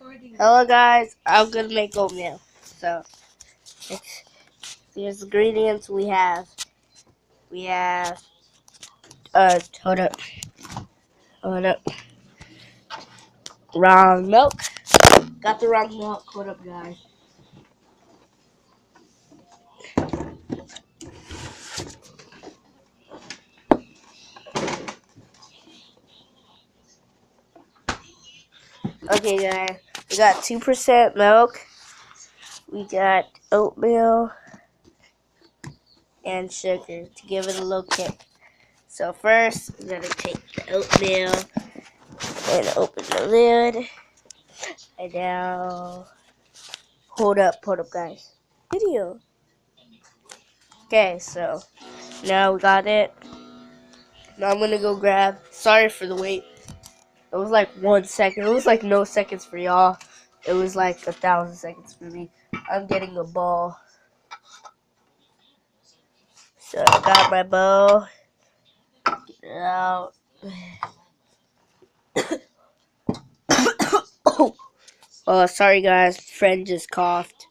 Hello guys, I'm gonna make oatmeal. So here's the ingredients we have. We have hold up. Wrong milk. Got the wrong milk. Hold up guys. Okay guys, we got 2% milk. We got oatmeal and sugar to give it a little kick. So first, we're gonna take the oatmeal and open the lid. And now, hold up guys. Video. Okay, so now we got it. Now I'm gonna go grab. Sorry for the wait. It was like 1 second. It was like no seconds for y'all. It was like 1,000 seconds for me. I'm getting a ball. So I got my bowl. Get it out. Oh, sorry guys. Friend just coughed.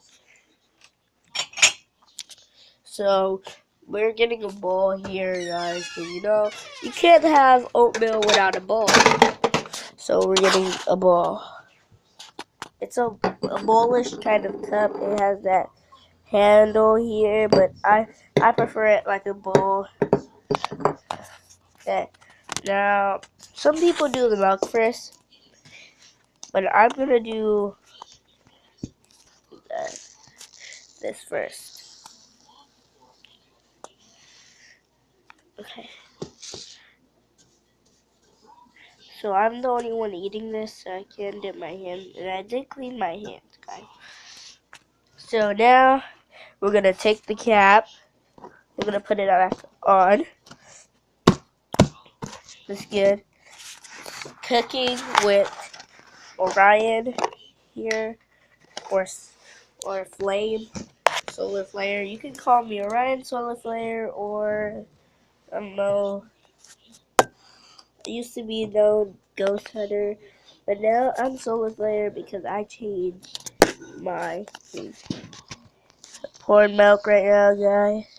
So we're getting a bowl here, guys. Because you know you can't have oatmeal without a bowl. So we're getting a bowl. It's a bowlish kind of cup. It has that handle here, but I prefer it like a bowl. Okay. Now, some people do the milk first, but I'm gonna do this first. Okay. So I'm the only one eating this, so I can't dip my hand, and I did clean my hands, guys. So now we're gonna take the cap. We're gonna put it back on. That's good. Cooking with Orion here, or Flame, Solar Flare. You can call me Orion Solar Flare, or I don't know. I used to be known Ghost Hunter, but now I'm Solar Flare because I changed my food. Pouring milk right now, guys.